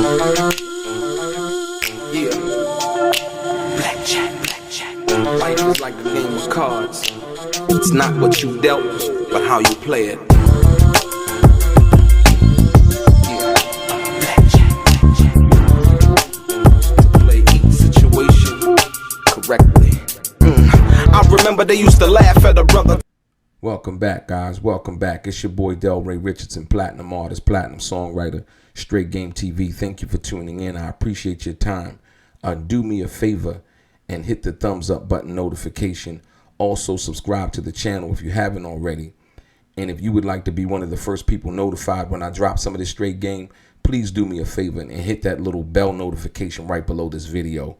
Yeah. Blackjack. Life is like a game of cards. It's not what you dealt, but how you play it. Yeah. Blackjack. To play each situation correctly. I remember they used to laugh at a brother. Welcome back, guys. Welcome back. It's your boy DELRAY, Richardson, platinum artist, platinum songwriter, Straight Game TV. Thank you for tuning in. I appreciate your time. Do me a favor and hit the thumbs up button notification. Also, subscribe to the channel if you haven't already. And if you would like to be one of the first people notified when I drop some of this straight game, please do me a favor and hit that little bell notification right below this video.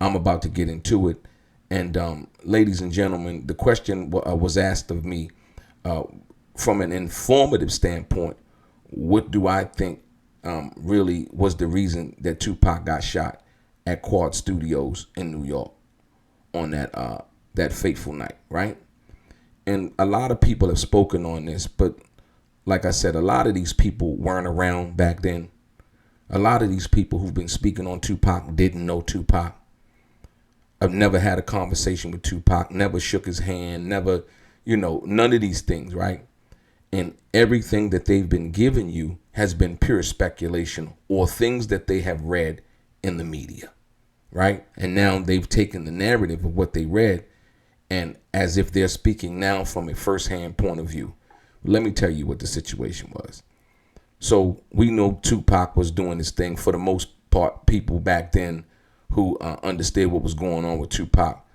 I'm about to get into it. And ladies and gentlemen, the question was asked of me from an informative standpoint. What do I think really was the reason that Tupac got shot at Quad Studios in New York on that fateful night, right? And a lot of people have spoken on this, but like I said, a lot of these people weren't around back then. A lot of these people who've been speaking on Tupac didn't know Tupac. I've never had a conversation with Tupac, never shook his hand, never, none of these things, right? And everything that they've been giving you has been pure speculation or things that they have read in the media, right? And now they've taken the narrative of what they read and as if they're speaking now from a firsthand point of view. Let me tell you what the situation was. So we know Tupac was doing this thing. For the most part, people back then who understood what was going on with Tupac,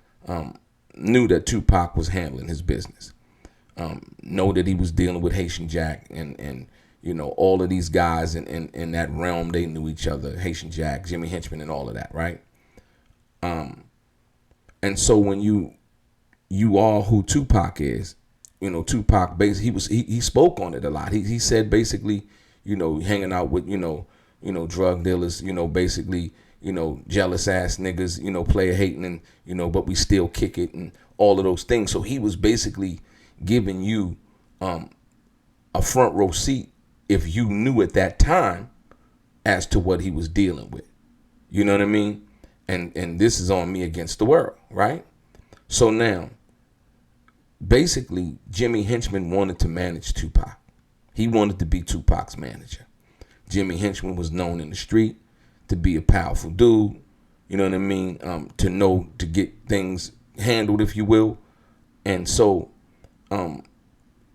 knew that Tupac was handling his business. Know that he was dealing with Haitian Jack and all of these guys in that realm, they knew each other. Haitian Jack, Jimmy Henchman, and all of that, right? And so when you are who Tupac is, Tupac basically he spoke on it a lot. He said basically, hanging out with drug dealers, basically. Jealous ass niggas, player hating and, but we still kick it and all of those things. So he was basically giving you a front row seat if you knew at that time as to what he was dealing with. You know what I mean? And this is on me against the world, right? So now, basically, Jimmy Henchman wanted to manage Tupac. He wanted to be Tupac's manager. Jimmy Henchman was known in the street to be a powerful dude, you know what I mean? To get things handled, if you will. And so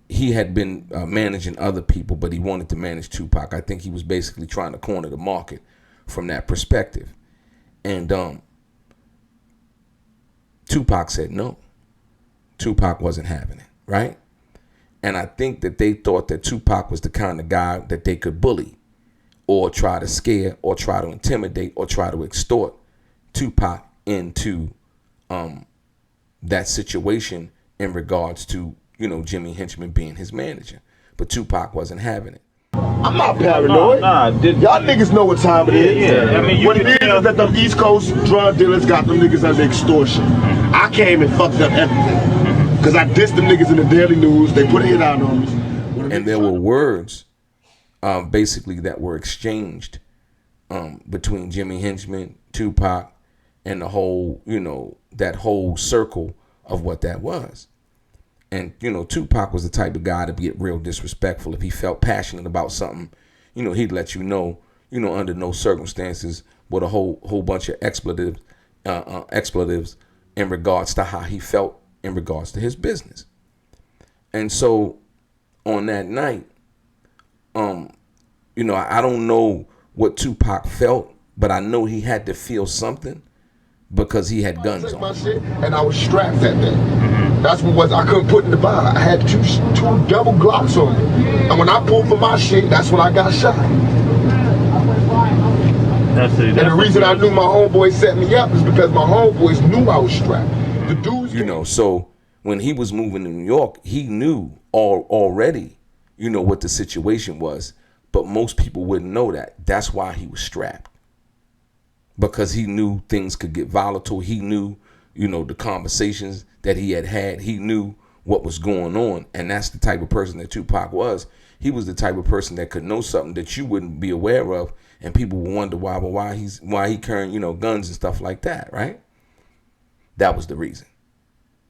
he had been managing other people, but he wanted to manage Tupac. I think he was basically trying to corner the market from that perspective. And Tupac said no. Tupac wasn't having it, right? And I think that they thought that Tupac was the kind of guy that they could bully or try to scare, or try to intimidate, or try to extort Tupac into that situation in regards to, Jimmy Henchman being his manager. But Tupac wasn't having it. I'm not paranoid. Y'all niggas know what time it is. Yeah. I mean, what it is that them East Coast drug dealers got them niggas under extortion. I came and fucked up everything. Because I dissed them niggas in the Daily News. They put a hit out on me. And there were words basically that were exchanged between Jimmy Henchman, Tupac, and the whole, that whole circle of what that was. And, Tupac was the type of guy to get real disrespectful. If he felt passionate about something, he'd let you know, under no circumstances with a whole bunch of expletives in regards to how he felt in regards to his business. And so on that night, I don't know what Tupac felt, but I know he had to feel something because he had guns on. My shit, and I was strapped that day. That's what I couldn't put in the bar. I had two double Glocks on me, and when I pulled for my shit, that's when I got shot. And the reason I knew my homeboy set me up is because my homeboys knew I was strapped. The dudes, so when he was moving to New York, he knew already, what the situation was. But most people wouldn't know that. That's why he was strapped. Because he knew things could get volatile. He knew, the conversations that he had. He knew what was going on. And that's the type of person that Tupac was. he was the type of person that could know something that you wouldn't be aware of, and people would wonder why he carrying, you know, guns and stuff like that, right? That was the reason.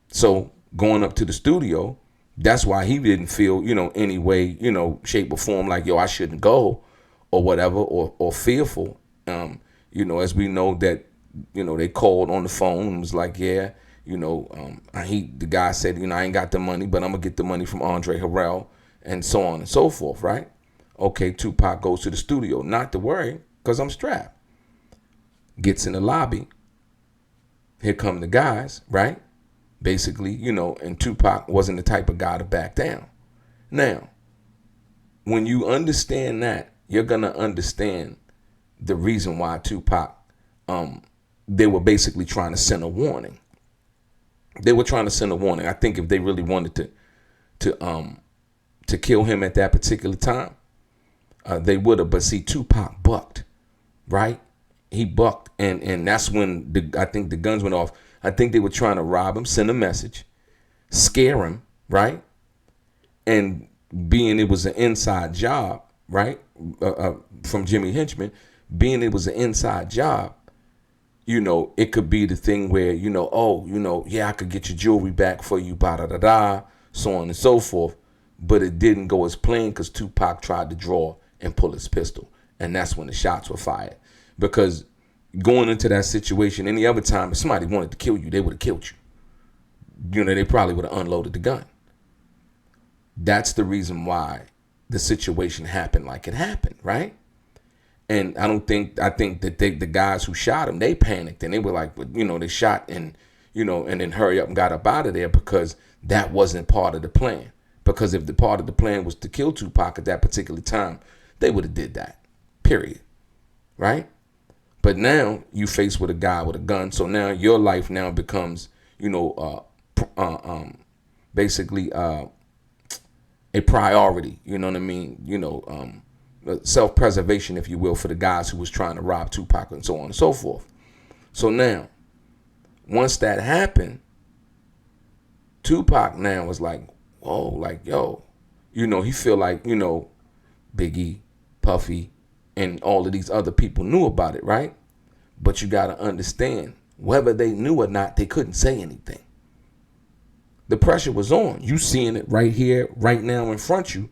So going up to the studio, that's why he didn't feel, you know, any way, you know, shape or form like, yo, I shouldn't go or whatever, or fearful. You know, as we know that, you know, they called on the phone and was like, yeah, you know, the guy said, you know, I ain't got the money, but I'm gonna get the money from Andre Harrell, and so on and so forth, right? Okay, Tupac goes to the studio, not to worry, because I'm strapped. Gets in the lobby. Here come the guys, right? Basically, you know, and Tupac wasn't the type of guy to back down. Now, when you understand that, you're gonna understand the reason why Tupac, they were basically trying to send a warning. They were trying to send a warning. I think if they really wanted to kill him at that particular time, they would have. But see, Tupac bucked, right? He bucked, and that's when I think the guns went off. I think they were trying to rob him, send a message, scare him, right? And being it was an inside job, right? From Jimmy Henchman, being it was an inside job, you know, it could be the thing where, you know, oh, you know, yeah, I could get your jewelry back for you, ba-da-da-da, so on and so forth. But it didn't go as planned because Tupac tried to draw and pull his pistol. And that's when the shots were fired. Because going into that situation, any other time, if somebody wanted to kill you, they would have killed you. You know, they probably would have unloaded the gun. That's the reason why the situation happened like it happened, right? And I think that the guys who shot him, they panicked and they were like, you know, they shot and, you know, and then hurry up and got up out of there because that wasn't part of the plan. Because if the part of the plan was to kill Tupac at that particular time, they would have did that, period, right? But now you face with a guy with a gun, so now your life now becomes, you know, basically a priority. You know what I mean? You know, self-preservation, if you will, for the guys who was trying to rob Tupac and so on and so forth. So now, once that happened, Tupac now was like, whoa, like, yo, you know, he feel like, you know, Biggie, Puffy, and all of these other people knew about it, right? But you got to understand, whether they knew or not, they couldn't say anything. The pressure was on. You seeing it right here, right now in front of you,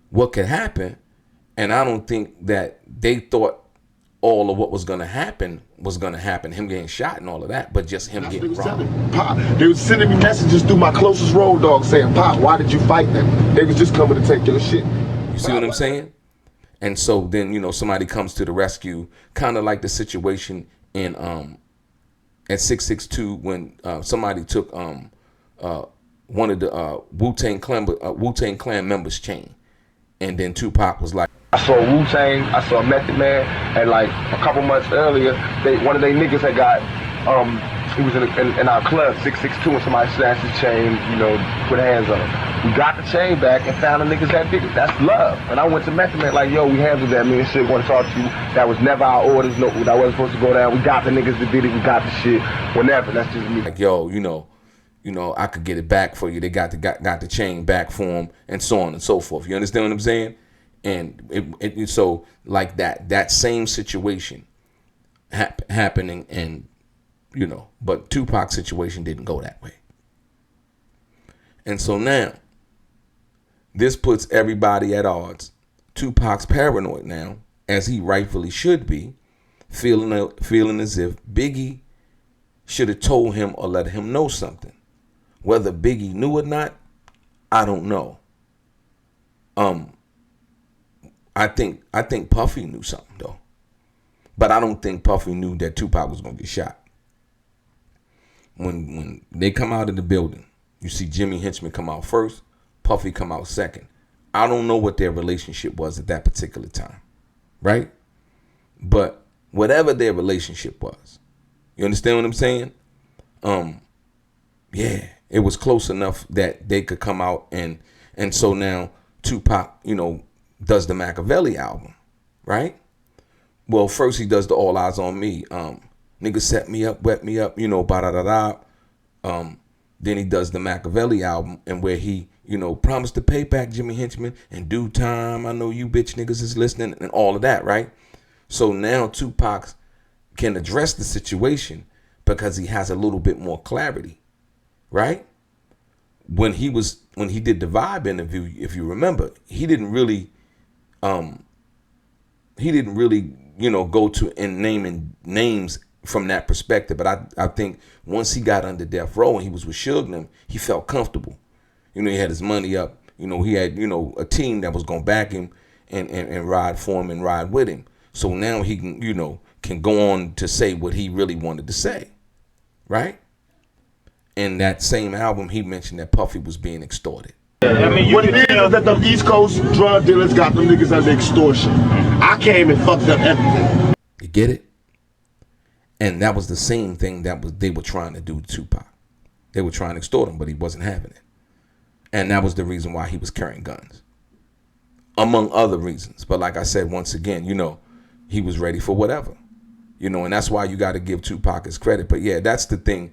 what could happen. And I don't think that they thought all of what was going to happen, him getting shot and all of that, but just him getting robbed. Pop, they was sending me messages through my closest road dog saying, Pop, why did you fight them? They was just coming to take your shit. You see what I'm saying? And so then, you know, somebody comes to the rescue, kind of like the situation in at 662 when somebody took one of the Wu-Tang Clan members' chain. And then Tupac was like, I saw Wu-Tang, I saw Method Man, and like a couple months earlier, one of their niggas had got, he was in our club, 662, and somebody snatched his chain, you know, put hands on him. We got the chain back and found the niggas that did it. That's love. And I went to Method Man like, yo, we handled that, me and shit, want to talk to you. That was never our orders, no, that wasn't supposed to go down. We got the niggas that did it, we got the shit, whenever, that's just me. Like, yo, you know, I could get it back for you. They got the chain back for him, and so on and so forth. You understand what I'm saying? And so like that same situation happening, and you know, but Tupac's situation didn't go that way. And so now this puts everybody at odds. Tupac's paranoid now, as he rightfully should be, feeling as if Biggie should have told him or let him know something. Whether Biggie knew or not, I don't know. I think Puffy knew something though, but I don't think Puffy knew that Tupac was gonna get shot. When they come out of the building, you see Jimmy Henchman come out first, Puffy come out second. I don't know what their relationship was at that particular time, right? But whatever their relationship was, you understand what I'm saying? Yeah, it was close enough that they could come out and so now Tupac, you know, does the Machiavelli album, right? Well, first he does the All Eyes on Me. Niggas set me up, wet me up, you know, ba-da-da-da. Then he does the Machiavelli album, and where he, promised to pay back Jimmy Henchman in due time. I know you bitch niggas is listening, and all of that, right? So now Tupac can address the situation because he has a little bit more clarity, right? When he did the Vibe interview, if you remember, he didn't really go to and naming names from that perspective. But I think once he got under death row and he was with Suge and them, he felt comfortable. He had his money up. He had, a team that was going to back him and ride for him and ride with him. So now he can go on to say what he really wanted to say, right? In that same album, he mentioned that Puffy was being extorted. I mean, what it is that the East Coast drug dealers got them niggas under extortion. I came and fucked up everything. You get it? And that was the same thing they were trying to do to Tupac. They were trying to extort him, but he wasn't having it. And that was the reason why he was carrying guns, among other reasons. But like I said, once again, he was ready for whatever, and that's why you got to give Tupac his credit. But yeah, that's the thing.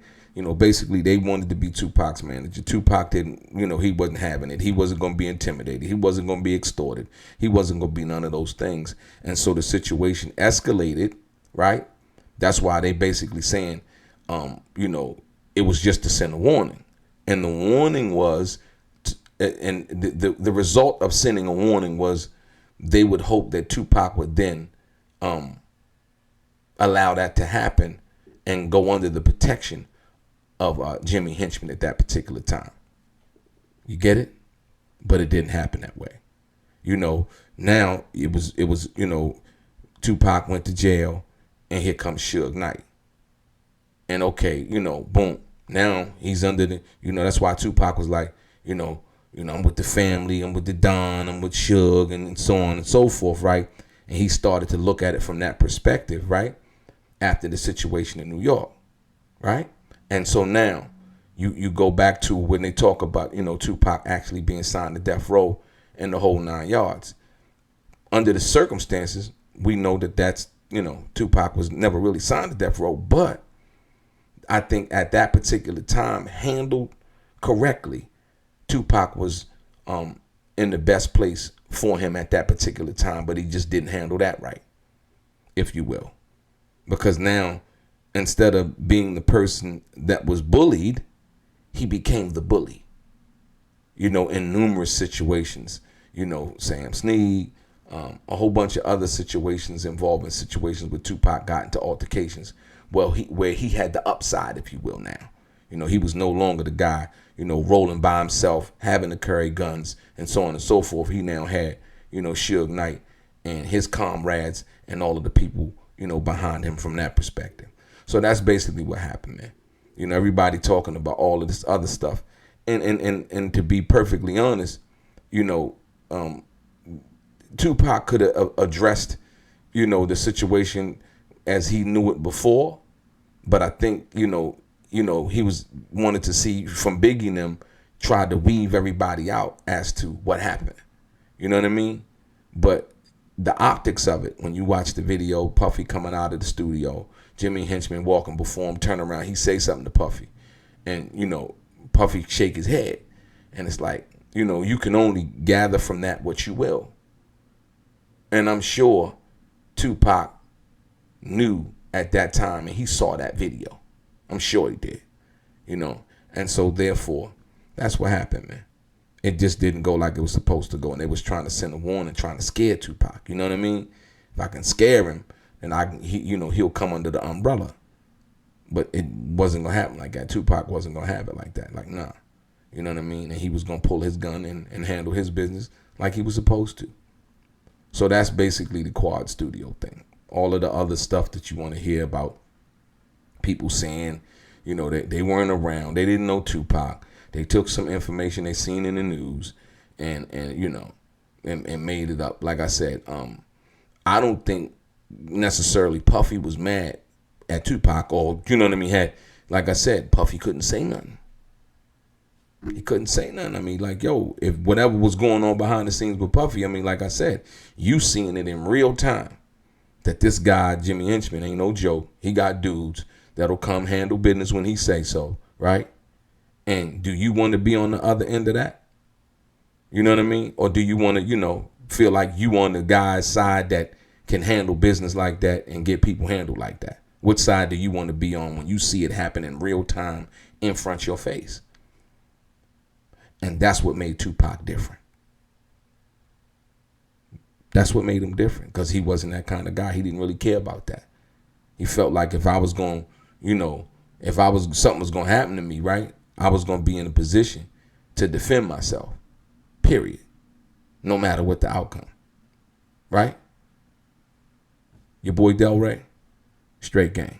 Basically they wanted to be Tupac's manager. Tupac didn't, he wasn't having it. He wasn't going to be intimidated. He wasn't going to be extorted. He wasn't going to be none of those things. And so the situation escalated, right? That's why they basically saying, it was just to send a warning. And the warning was, and the result of sending a warning was they would hope that Tupac would then allow that to happen and go under the protection of Jimmy Henchman at that particular time. You get it? But it didn't happen that way. Now it was Tupac went to jail and here comes Suge Knight. And okay, boom. Now he's under the, that's why Tupac was like, I'm with the family, I'm with the Don, I'm with Suge, and so on and so forth, right? And he started to look at it from that perspective, right? After the situation in New York, right? And so now you go back to when they talk about, Tupac actually being signed to death row and the whole 9 yards. Under the circumstances, we know that's, Tupac was never really signed to death row, but I think at that particular time, handled correctly, Tupac was in the best place for him at that particular time, but he just didn't handle that right, if you will. Because now, instead of being the person that was bullied, he became the bully. In numerous situations, Sam Snead, a whole bunch of other situations involving situations where Tupac got into altercations. Well, where he had the upside, if you will, now. He was no longer the guy, rolling by himself, having to carry guns, and so on and so forth. He now had, Suge Knight and his comrades and all of the people, behind him from that perspective. So that's basically what happened, man. Everybody talking about all of this other stuff. And to be perfectly honest, Tupac could have addressed, the situation as he knew it before. But I think, he wanted to see from Biggie and them tried to weave everybody out as to what happened. You know what I mean? But the optics of it, when you watch the video, Puffy coming out of the studio, Jimmy Henchman walking before him, turn around, he say something to Puffy. And, Puffy shake his head. And it's like, you can only gather from that what you will. And I'm sure Tupac knew at that time, and he saw that video. I'm sure he did, And so therefore, that's what happened, man. It just didn't go like it was supposed to go. And they was trying to send a warning, trying to scare Tupac. You know what I mean? If I can scare him, then he'll come under the umbrella. But it wasn't going to happen like that. Tupac wasn't going to have it like that. Like, nah. You know what I mean? And he was going to pull his gun and handle his business like he was supposed to. So that's basically the Quad Studio thing. All of the other stuff that you want to hear about people saying, they weren't around. They didn't know Tupac. They took some information they seen in the news and made it up. Like I said, I don't think necessarily Puffy was mad at Tupac or, like I said, Puffy couldn't say nothing. He couldn't say nothing. I mean, like, yo, if whatever was going on behind the scenes with Puffy, I mean, like I said, you seeing it in real time that this guy, Jimmy Henchman, ain't no joke. He got dudes that'll come handle business when he say so, right? And do you want to be on the other end of that? You know what I mean? Or do you want to, feel like you on the guy's side that can handle business like that and get people handled like that? Which side do you want to be on when you see it happen in real time in front of your face? And that's what made Tupac different. That's what made him different, because he wasn't that kind of guy. He didn't really care about that. He felt like if I was going, something was going to happen to me, right, I was going to be in a position to defend myself, period, no matter what the outcome, right? Your boy DELRAY, straight game.